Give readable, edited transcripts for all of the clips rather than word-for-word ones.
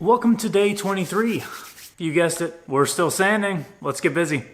Welcome to day 23. You guessed it, we're still sanding. Let's get busy.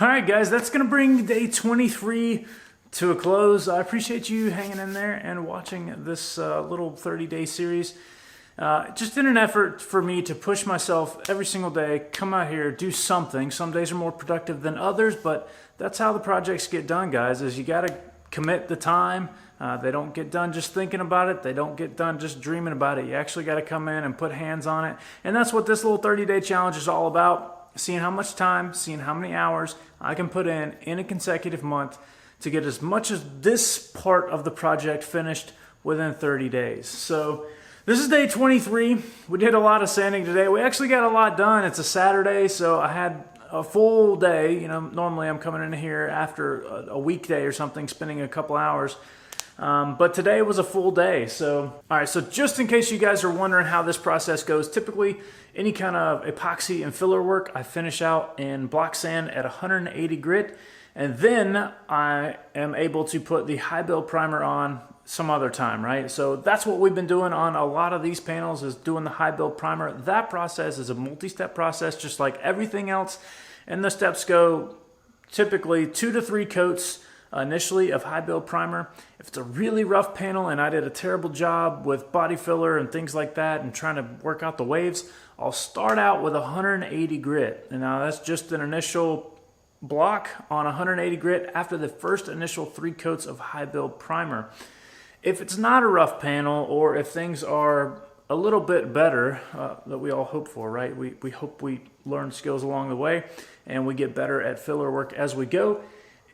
All right, guys, that's going to bring day 23 to a close. I appreciate you hanging in there and watching this little 30-day series. Just in an effort for me to push myself every single day, come out here, do something. Some days are more productive than others, but that's how the projects get done, guys, is you got to commit the time. They don't get done just thinking about it. They don't get done just dreaming about it. You actually got to come in and put hands on it. And that's what this little 30-day challenge is all about. Seeing how much time, seeing how many hours I can put in a consecutive month to get as much as this part of the project finished within 30 days. So this is day 23. We did a lot of sanding today. We actually got a lot done. It's a Saturday, so I had a full day. You know, normally I'm coming in here after a weekday or something, spending a couple hours. But today was a full day. So, all right, so just in case you guys are wondering how this process goes, typically any kind of epoxy and filler work, I finish out in block sand at 180 grit. And then I am able to put the high build primer on some other time, right? So that's what we've been doing on a lot of these panels, is doing the high build primer. That process is a multi-step process, just like everything else. And the steps go typically 2 to 3 coats initially of high build primer. If it's a really rough panel and I did a terrible job with body filler and things like that and trying to work out the waves, I'll start out with 180 grit. And now that's just an initial block on 180 grit after the first initial 3 coats of high build primer. If it's not a rough panel, or if things are a little bit better, that we all hope for, right? We hope we learn skills along the way and we get better at filler work as we go.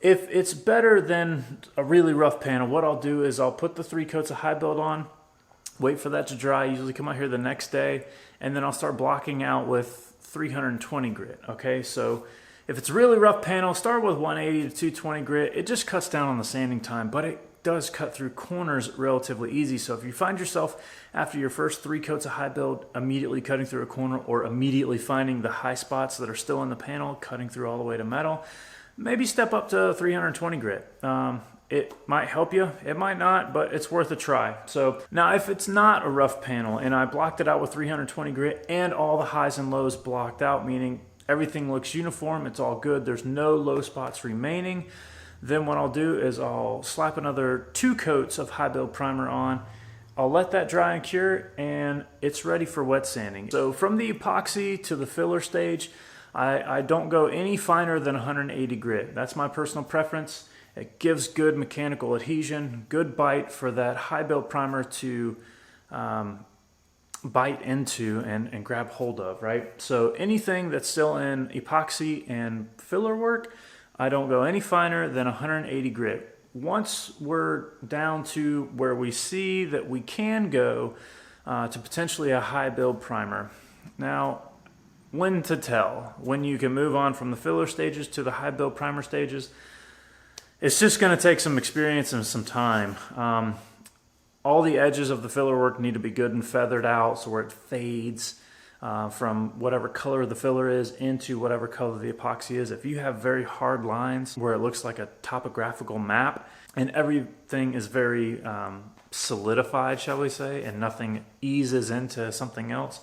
If it's better than a really rough panel, what I'll do is I'll put the 3 coats of high build on, wait for that to dry, usually come out here the next day, and then I'll start blocking out with 320 grit, okay? So if it's a really rough panel, start with 180 to 220 grit. It just cuts down on the sanding time, but it does cut through corners relatively easy. So if you find yourself after your first 3 coats of high build immediately cutting through a corner, or immediately finding the high spots that are still in the panel, cutting through all the way to metal, maybe step up to 320 grit. It might help you, it might not, but it's worth a try. So now if it's not a rough panel and I blocked it out with 320 grit and all the highs and lows blocked out, meaning everything looks uniform, it's all good, there's no low spots remaining, then what I'll do is I'll slap another 2 coats of high build primer on. I'll let that dry and cure, and it's ready for wet sanding. So from the epoxy to the filler stage, I don't go any finer than 180 grit. That's my personal preference. It gives good mechanical adhesion, good bite for that high build primer to bite into and grab hold of, right? So anything that's still in epoxy and filler work, I don't go any finer than 180 grit. Once we're down to where we see that we can go to potentially a high build primer. Now, when to tell, when you can move on from the filler stages to the high build primer stages, it's just going to take some experience and some time. All the edges of the filler work need to be good and feathered out, so where it fades from whatever color the filler is into whatever color the epoxy is. If you have very hard lines where it looks like a topographical map and everything is very solidified, shall we say, and nothing eases into something else,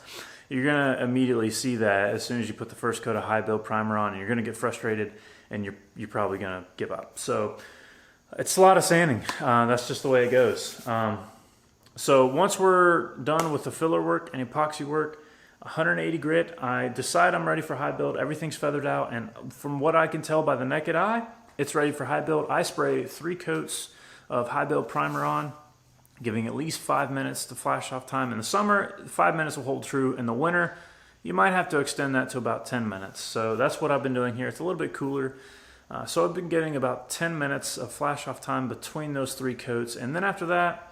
you're going to immediately see that as soon as you put the first coat of high build primer on, and you're going to get frustrated, and you're probably going to give up. So it's a lot of sanding. That's just the way it goes. So once we're done with the filler work and epoxy work, 180 grit, I decide I'm ready for high build. Everything's feathered out, and from what I can tell by the naked eye, it's ready for high build. I spray 3 coats of high build primer on, giving at least 5 minutes to flash off time. In the summer, 5 minutes will hold true. In the winter, you might have to extend that to about 10 minutes. So that's what I've been doing here. It's a little bit cooler. So I've been getting about 10 minutes of flash off time between those 3 coats. And then after that,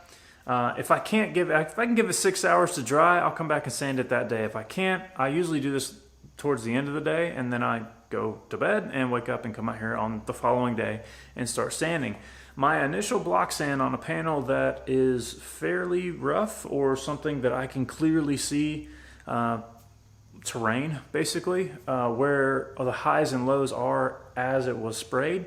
if I can give it 6 hours to dry, I'll come back and sand it that day. If I can't, I usually do this towards the end of the day, and then I go to bed and wake up and come out here on the following day and start sanding. My initial block sand on a panel that is fairly rough, or something that I can clearly see terrain, basically, where the highs and lows are as it was sprayed.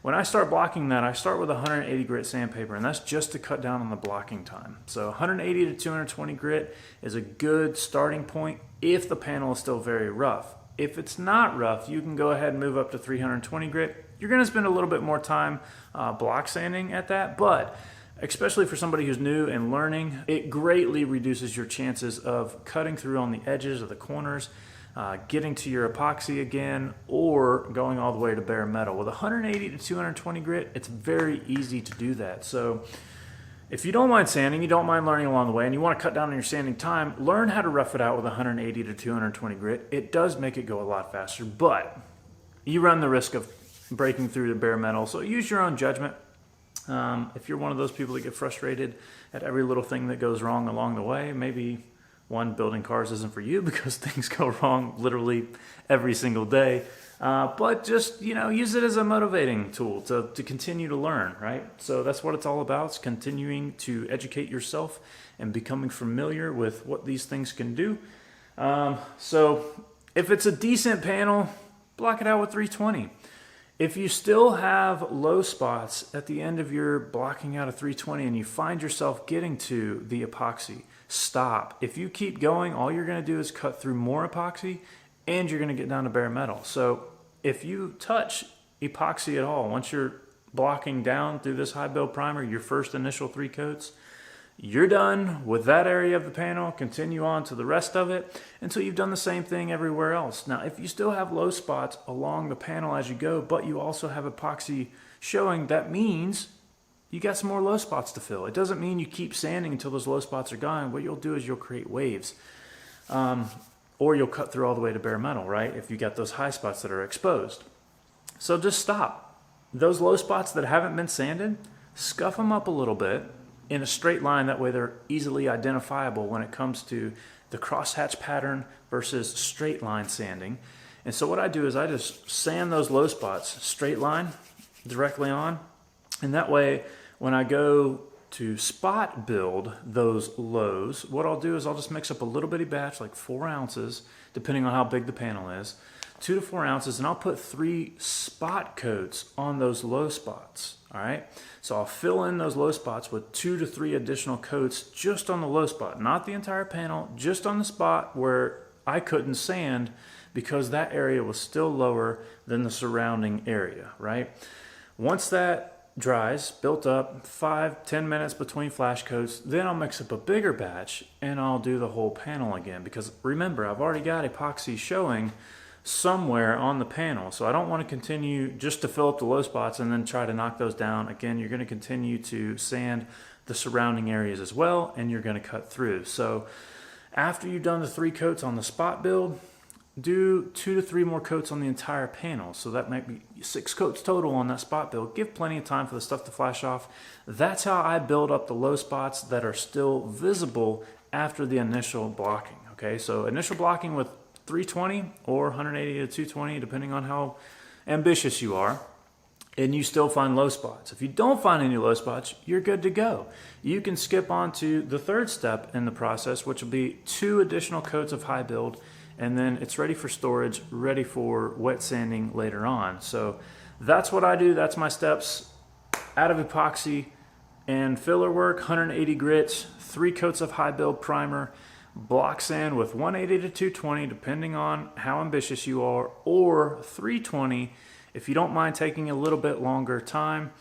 When I start blocking that, I start with 180 grit sandpaper, and that's just to cut down on the blocking time. So 180 to 220 grit is a good starting point if the panel is still very rough. If it's not rough, you can go ahead and move up to 320 grit. You're going to spend a little bit more time block sanding at that, but especially for somebody who's new and learning, it greatly reduces your chances of cutting through on the edges or the corners, getting to your epoxy again, or going all the way to bare metal. With 180 to 220 grit, it's very easy to do that. So if you don't mind sanding, you don't mind learning along the way, and you want to cut down on your sanding time, learn how to rough it out with 180 to 220 grit. It does make it go a lot faster, but you run the risk of breaking through the bare metal. So use your own judgment. If you're one of those people that get frustrated at every little thing that goes wrong along the way, maybe building cars isn't for you because things go wrong literally every single day. But just, use it as a motivating tool to continue to learn, right? So that's what it's all about. It's continuing to educate yourself and becoming familiar with what these things can do. So if it's a decent panel, block it out with 320. If you still have low spots at the end of your blocking out of 320 and you find yourself getting to the epoxy, stop. If you keep going, all you're going to do is cut through more epoxy and you're going to get down to bare metal. So if you touch epoxy at all, once you're blocking down through this high build primer, your first initial 3 coats, you're done with that area of the panel. Continue on to the rest of it until you've done the same thing everywhere else. Now, if you still have low spots along the panel as you go, but you also have epoxy showing, that means you got some more low spots to fill. It doesn't mean you keep sanding until those low spots are gone. What you'll do is you'll create waves. Or you'll cut through all the way to bare metal, right? If you got those high spots that are exposed. So just stop. Those low spots that haven't been sanded, scuff them up a little bit in a straight line. That way they're easily identifiable when it comes to the crosshatch pattern versus straight line sanding. And so what I do is I just sand those low spots straight line directly on. And that way when I go to spot build those lows, what I'll do is I'll just mix up a little bitty batch, like 4 ounces, depending on how big the panel is, 2 to 4 ounces, and I'll put 3 spot coats on those low spots. All right, so I'll fill in those low spots with 2 to 3 additional coats just on the low spot, not the entire panel, just on the spot where I couldn't sand because that area was still lower than the surrounding area, right? Once that dries, built up, 5-10 minutes between flash coats, then I'll mix up a bigger batch and I'll do the whole panel again, because remember, I've already got epoxy showing somewhere on the panel, so I don't want to continue just to fill up the low spots and then try to knock those down. Again, you're going to continue to sand the surrounding areas as well, and you're going to cut through. So after you've done the 3 coats on the spot build, do 2 to 3 more coats on the entire panel. So that might be 6 coats total on that spot build. Give plenty of time for the stuff to flash off. That's how I build up the low spots that are still visible after the initial blocking. Okay, so initial blocking with 320 or 180 to 220, depending on how ambitious you are, and you still find low spots. If you don't find any low spots, you're good to go. You can skip on to the 3rd step in the process, which will be 2 additional coats of high build, and then it's ready for storage, ready for wet sanding later on. So that's what I do. That's my steps. Out of epoxy and filler work, 180 grits, 3 coats of high build primer, block sand with 180 to 220, depending on how ambitious you are, or 320 if you don't mind taking a little bit longer time.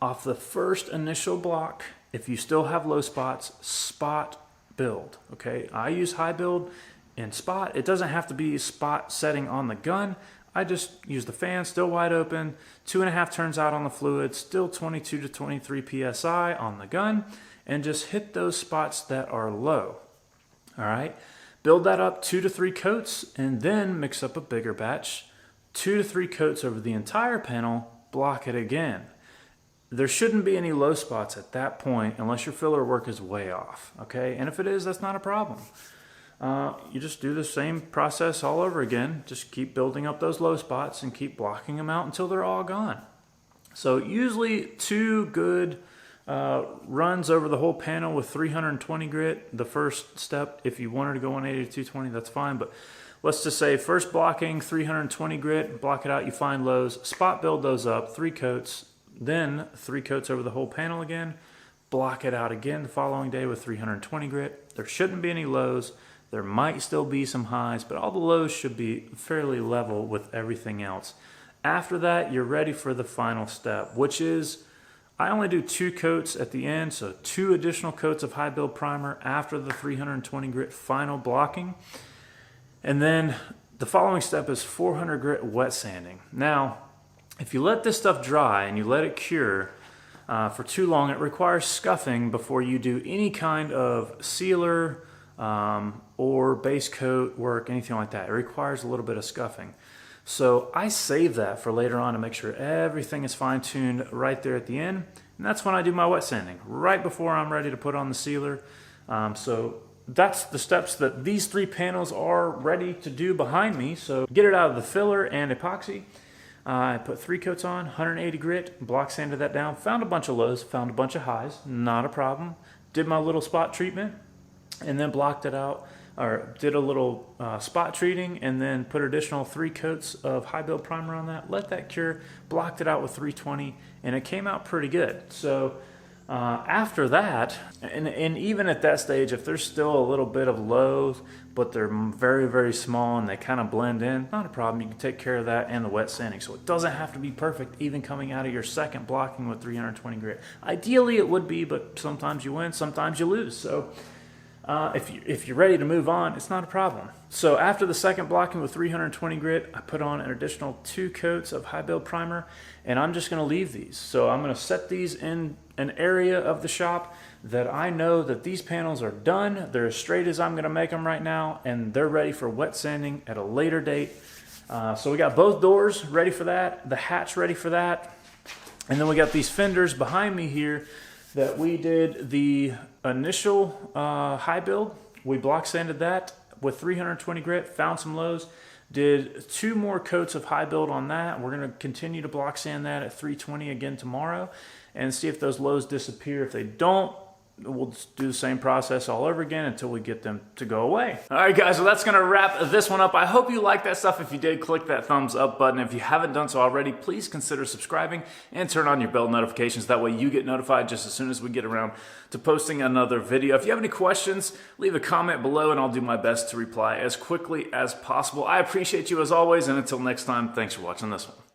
Off the first initial block, if you still have low spots, spot build. Okay, I use high build in spot. It doesn't have to be spot setting on the gun. I just use the fan still wide open, 2.5 turns out on the fluid, still 22 to 23 psi on the gun, and just hit those spots that are low. All right, build that up 2 to 3 coats, and then mix up a bigger batch, 2 to 3 coats over the entire panel, block it again. There shouldn't be any low spots at that point unless your filler work is way off, okay? And if it is, that's not a problem. You just do the same process all over again. Just keep building up those low spots and keep blocking them out until they're all gone. So usually 2 good runs over the whole panel with 320 grit. The first step, if you wanted to go 180 to 220, that's fine. But let's just say first blocking, 320 grit, block it out, you find lows, spot build those up, 3 coats, then 3 coats over the whole panel again, block it out again the following day with 320 grit. There shouldn't be any lows. There might still be some highs, but all the lows should be fairly level with everything else. After that, you're ready for the final step, which is I only do 2 coats at the end, so 2 additional coats of high build primer after the 320 grit final blocking. And then the following step is 400 grit wet sanding. Now, if you let this stuff dry and you let it cure for too long, it requires scuffing before you do any kind of sealer or base coat work, anything like that. It requires a little bit of scuffing. So I save that for later on to make sure everything is fine-tuned right there at the end. And that's when I do my wet sanding, right before I'm ready to put on the sealer. So that's the steps that these 3 panels are ready to do behind me. So get it out of the filler and epoxy. I put 3 coats on, 180 grit, block sanded that down, found a bunch of lows, found a bunch of highs, not a problem. Did my little spot treatment and then blocked it out, or did a little spot treating and then put additional 3 coats of high build primer on that, let that cure, blocked it out with 320, and it came out pretty good. So after that, and even at that stage, if there's still a little bit of lows, but they're very, very small and they kind of blend in, not a problem. You can take care of that and the wet sanding. So it doesn't have to be perfect even coming out of your second blocking with 320 grit. Ideally it would be, but sometimes you win, sometimes you lose. So if you're ready to move on, it's not a problem. So after the second blocking with 320 grit, I put on an additional 2 coats of high build primer, and I'm just going to leave these. So I'm going to set these in an area of the shop that I know that these panels are done. They're as straight as I'm going to make them right now, and they're ready for wet sanding at a later date. So we got both doors ready for that, the hatch ready for that, and then we got these fenders behind me here that we did the initial high build. We block sanded that with 320 grit, found some lows, did 2 more coats of high build on that. We're going to continue to block sand that at 320 again tomorrow and see if those lows disappear. If they don't, we'll just do the same process all over again until we get them to go away. All right, guys, well, that's going to wrap this one up. I hope you liked that stuff. If you did, click that thumbs up button. If you haven't done so already, please consider subscribing and turn on your bell notifications. That way you get notified just as soon as we get around to posting another video. If you have any questions, leave a comment below and I'll do my best to reply as quickly as possible. I appreciate you as always, and until next time, thanks for watching this one.